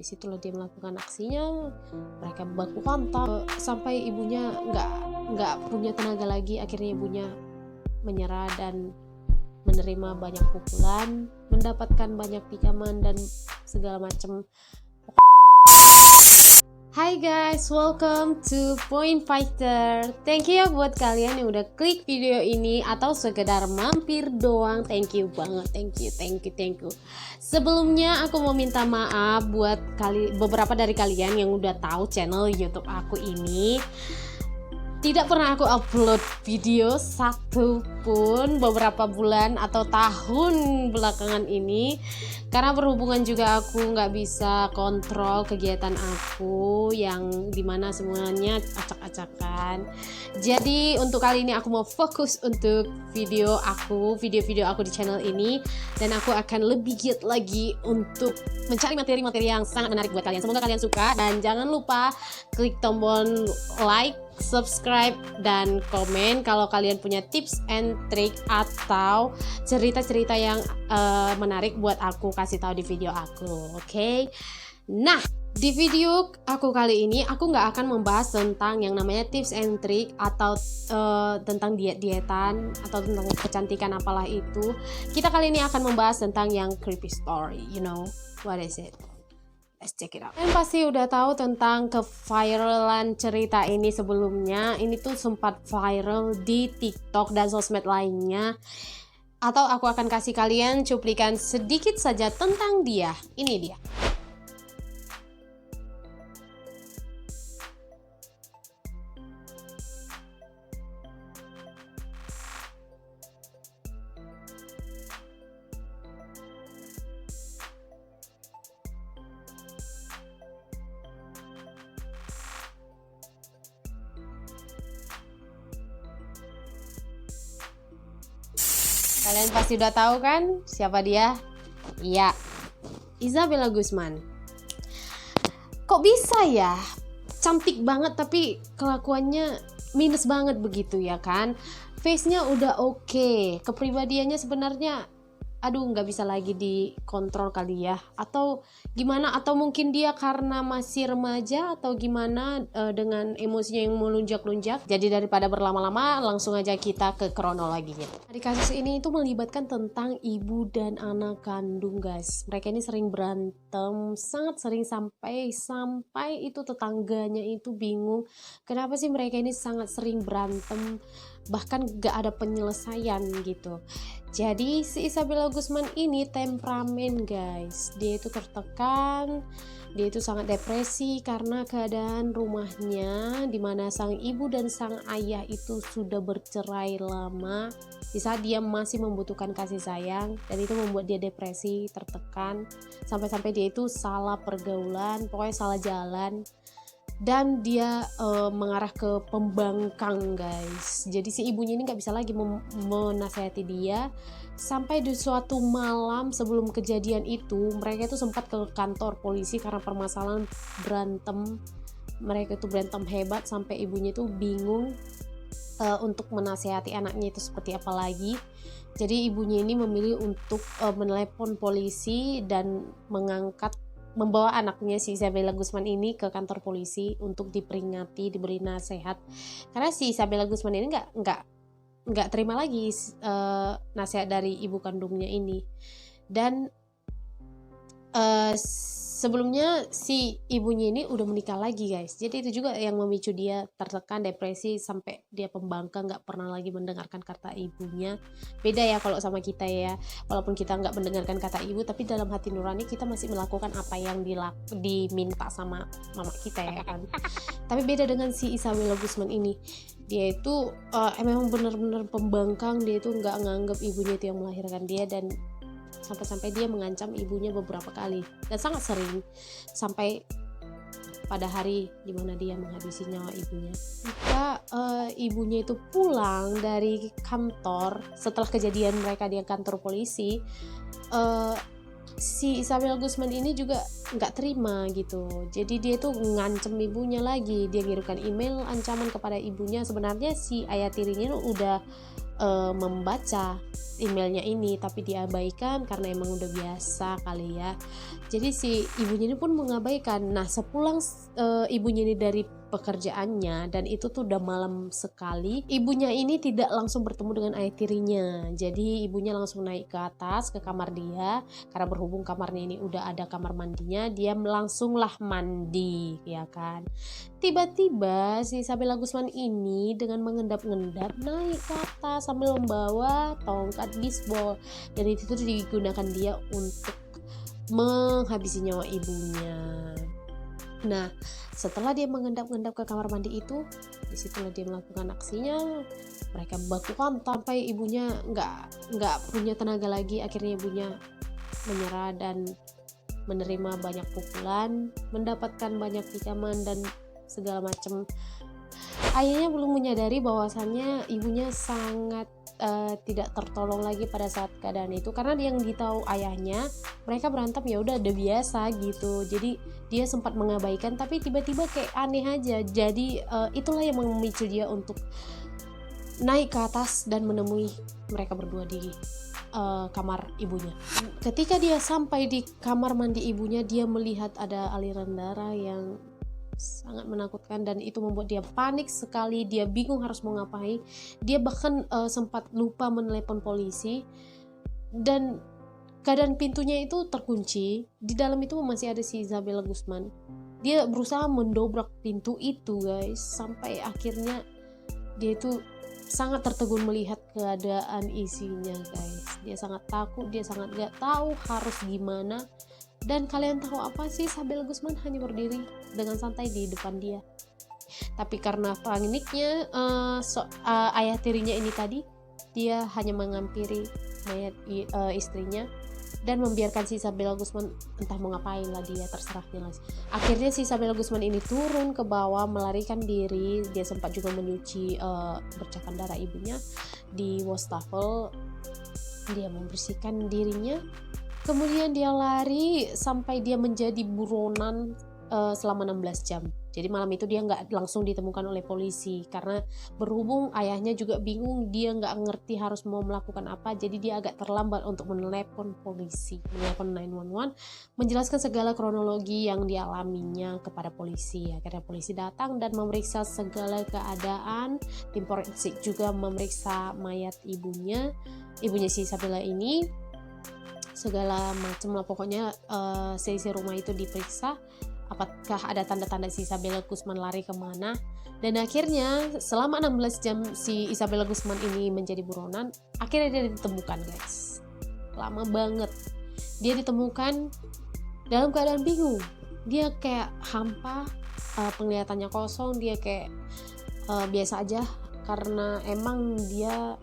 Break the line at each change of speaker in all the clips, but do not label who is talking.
Disitulah dia melakukan aksinya. Mereka baku hantam sampai ibunya nggak punya tenaga lagi. Akhirnya ibunya menyerah dan menerima banyak pukulan, mendapatkan banyak pinjaman dan segala macam. Hai guys, welcome to Point Fighter. Thank you ya buat kalian yang udah klik video ini atau sekedar mampir doang. Thank you banget, thank you. Sebelumnya aku mau minta maaf buat beberapa dari kalian yang udah tahu channel YouTube aku ini tidak pernah aku upload video satu pun beberapa bulan atau tahun belakangan ini, karena berhubungan juga aku nggak bisa kontrol kegiatan aku yang dimana semuanya acak-acakan. Jadi untuk kali ini aku mau fokus untuk video aku di channel ini, dan aku akan lebih giat lagi untuk mencari materi-materi yang sangat menarik buat kalian. Semoga kalian suka, dan jangan lupa klik tombol like, subscribe, dan komen kalau kalian punya tips and trick atau cerita-cerita yang menarik buat aku kasih tahu di video aku. Oke? Nah, di video aku kali ini aku nggak akan membahas tentang yang namanya tips and trick atau tentang diet-dietan atau tentang kecantikan apalah itu. Kita kali ini akan membahas tentang yang creepy story. You know what is it? Let's check it out. Kalian pasti udah tahu tentang keviralan cerita ini sebelumnya. Ini tuh sempat viral di TikTok dan sosmed lainnya. Atau aku akan kasih kalian cuplikan sedikit saja tentang dia. Ini dia. Kalian pasti udah tahu kan siapa dia? Iya, Isabella Guzman. Kok bisa ya? Cantik banget tapi kelakuannya minus banget begitu ya kan? Face-nya udah oke, kepribadiannya sebenarnya nggak bisa lagi dikontrol kali ya, atau gimana, atau mungkin dia karena masih remaja atau gimana, dengan emosinya yang melunjak-lunjak. Jadi daripada berlama-lama, langsung aja kita ke kronologi gitu. Di kasus ini itu melibatkan tentang ibu dan anak kandung guys. Mereka ini sering berantem, sangat sering, sampai itu tetangganya itu bingung kenapa sih mereka ini sangat sering berantem, bahkan gak ada penyelesaian gitu. Jadi si Isabella Guzman ini temperamen guys, dia itu tertekan, dia itu sangat depresi karena keadaan rumahnya dimana sang ibu dan sang ayah itu sudah bercerai lama, di saat dia masih membutuhkan kasih sayang, dan itu membuat dia depresi, tertekan, sampai-sampai dia itu salah pergaulan, pokoknya salah jalan, dan dia mengarah ke pembangkang guys. Jadi si ibunya ini nggak bisa lagi menasihati dia, sampai di suatu malam sebelum kejadian itu mereka itu sempat ke kantor polisi karena permasalahan berantem. Mereka itu berantem hebat sampai ibunya itu bingung untuk menasihati anaknya itu seperti apa lagi. Jadi ibunya ini memilih untuk menelepon polisi dan membawa anaknya si Isabella Guzman ini ke kantor polisi untuk diperingati, diberi nasihat, karena si Isabella Guzman ini nggak terima lagi nasihat dari ibu kandungnya ini. Dan sebelumnya si ibunya ini udah menikah lagi guys, jadi itu juga yang memicu dia tertekan, depresi, sampai dia pembangkang, nggak pernah lagi mendengarkan kata ibunya. Beda ya kalau sama kita ya, walaupun kita nggak mendengarkan kata ibu, tapi dalam hati nurani kita masih melakukan apa yang diminta sama mama kita ya kan. Tapi beda dengan si Isabella Guzman ini, dia itu memang benar-benar pembangkang. Dia itu nggak nganggap ibunya itu yang melahirkan dia, dan sampai-sampai dia mengancam ibunya beberapa kali dan sangat sering, sampai pada hari dimana dia menghabisi nyawa ibunya. Jika ibunya itu pulang dari kantor setelah kejadian mereka di kantor polisi, si Isabella Guzman ini juga nggak terima gitu. Jadi dia tuh ngancem ibunya lagi, dia ngirimkan email ancaman kepada ibunya. Sebenarnya si ayah tirinya udah membaca emailnya ini, tapi diabaikan karena emang udah biasa kali ya. Jadi si ibunya ini pun mengabaikan. Nah sepulang ibunya ini dari pekerjaannya, dan itu tuh udah malam sekali, ibunya ini tidak langsung bertemu dengan ayah tirinya. Jadi ibunya langsung naik ke atas ke kamar dia, karena berhubung kamarnya ini udah ada kamar mandinya, dia langsunglah mandi ya kan. Tiba-tiba si Isabella Guzman ini dengan mengendap-endap naik ke atas sambil membawa tongkat bisbol, dan itu tuh digunakan dia untuk menghabisi nyawa ibunya. Nah, setelah dia mengendap-endap ke kamar mandi itu, disitulah dia melakukan aksinya. Mereka baku hantam sampai ibunya nggak punya tenaga lagi. Akhirnya ibunya menyerah dan menerima banyak pukulan, mendapatkan banyak tikaman dan segala macam. Ayahnya belum menyadari bahwasannya ibunya sangat tidak tertolong lagi pada saat keadaan itu, karena yang ditahu ayahnya mereka berantem ya udah biasa gitu. Jadi dia sempat mengabaikan, tapi tiba-tiba kayak aneh aja. Jadi itulah yang memicu dia untuk naik ke atas dan menemui mereka berdua di kamar ibunya. Ketika dia sampai di kamar mandi ibunya, dia melihat ada aliran darah yang sangat menakutkan, dan itu membuat dia panik sekali. Dia bingung harus mau ngapain. Dia bahkan sempat lupa menelepon polisi, dan keadaan pintunya itu terkunci. Di dalam itu masih ada si Isabella Guzman. Dia berusaha mendobrak pintu itu guys, sampai akhirnya dia itu sangat tertegun melihat keadaan isinya guys. Dia sangat takut, dia sangat gak tahu harus gimana. Dan kalian tahu apa sih, Isabella Guzman hanya berdiri dengan santai di depan dia. Tapi karena paniknya ayah tirinya ini tadi, dia hanya mengampiri mayat istrinya dan membiarkan si Isabella Guzman entah mau ngapain lah, dia terserah jelas. Akhirnya si Isabella Guzman ini turun ke bawah melarikan diri. Dia sempat juga menyuci bercakan darah ibunya di wastafel. Dia membersihkan dirinya. Kemudian dia lari sampai dia menjadi buronan selama 16 jam. Jadi malam itu dia nggak langsung ditemukan oleh polisi, karena berhubung ayahnya juga bingung, dia nggak ngerti harus mau melakukan apa. Jadi dia agak terlambat untuk menelepon polisi, menelepon 911, menjelaskan segala kronologi yang dialaminya kepada polisi. Akhirnya polisi datang dan memeriksa segala keadaan. Tim forensik juga memeriksa mayat ibunya si Isabella ini. Segala macam lah pokoknya, seisi rumah itu diperiksa apakah ada tanda-tanda si Isabella Guzman lari kemana. Dan akhirnya selama 16 jam si Isabella Guzman ini menjadi buronan, akhirnya dia ditemukan guys. Lama banget dia ditemukan dalam keadaan bingung. Dia kayak hampa, penglihatannya kosong. Dia kayak biasa aja, karena emang dia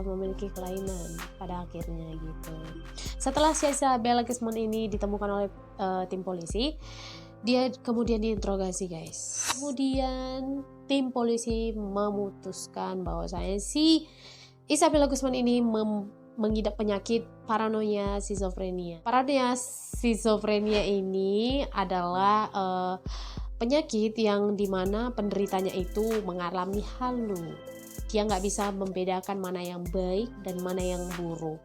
memiliki kelainan pada akhirnya gitu. Setelah si Isabella Guzman ini ditemukan oleh tim polisi, dia kemudian diinterogasi guys. Kemudian tim polisi memutuskan bahwasanya si Isabella Guzman ini mengidap penyakit paranoia schizophrenia. Paranoia schizophrenia ini adalah penyakit yang dimana penderitanya itu mengalami halu. Dia nggak bisa membedakan mana yang baik dan mana yang buruk.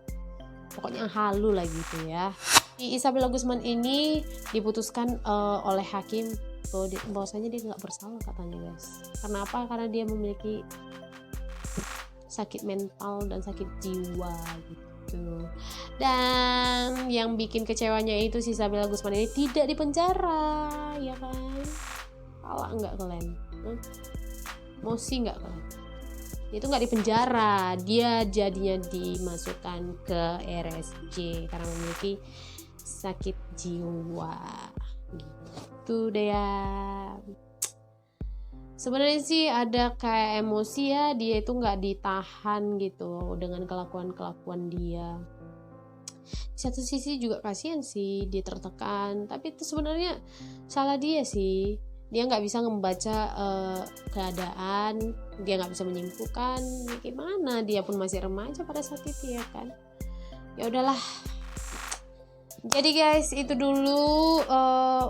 Pokoknya halu lah gitu ya. Isabella Guzman ini diputuskan oleh hakim bahwasanya dia nggak bersalah katanya guys. Karena apa? Karena dia memiliki sakit mental dan sakit jiwa gitu. Dan yang bikin kecewanya itu si Isabella Guzman ini tidak dipenjara, ya kan? Kalah nggak kalian? Emosi nggak kalian? Itu nggak dipenjara, dia jadinya dimasukkan ke RSJ karena memiliki sakit jiwa gitu deh ya. Sebenarnya sih ada kayak emosi ya, dia itu nggak ditahan gitu dengan kelakuan dia. Di satu sisi juga kasihan sih, dia tertekan, tapi itu sebenarnya salah dia sih. Dia nggak bisa membaca keadaan, dia nggak bisa menyimpulkan gimana, dia pun masih remaja pada saat itu ya kan. Ya udahlah. Jadi guys, itu dulu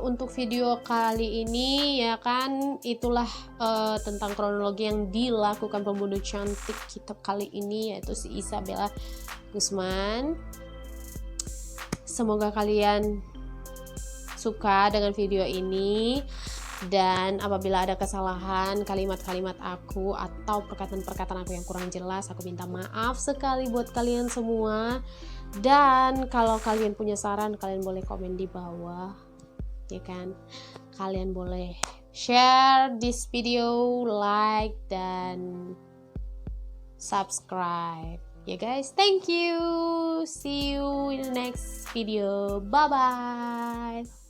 untuk video kali ini ya kan, itulah tentang kronologi yang dilakukan pembunuh cantik kita kali ini, yaitu si Isabella Guzman. Semoga kalian suka dengan video ini, dan apabila ada kesalahan kalimat-kalimat aku atau perkataan-perkataan aku yang kurang jelas, aku minta maaf sekali buat kalian semua. Dan kalau kalian punya saran, kalian boleh komen di bawah, ya kan. Kalian boleh share this video, like, dan subscribe ya guys. Thank you, see you in the next video, bye bye.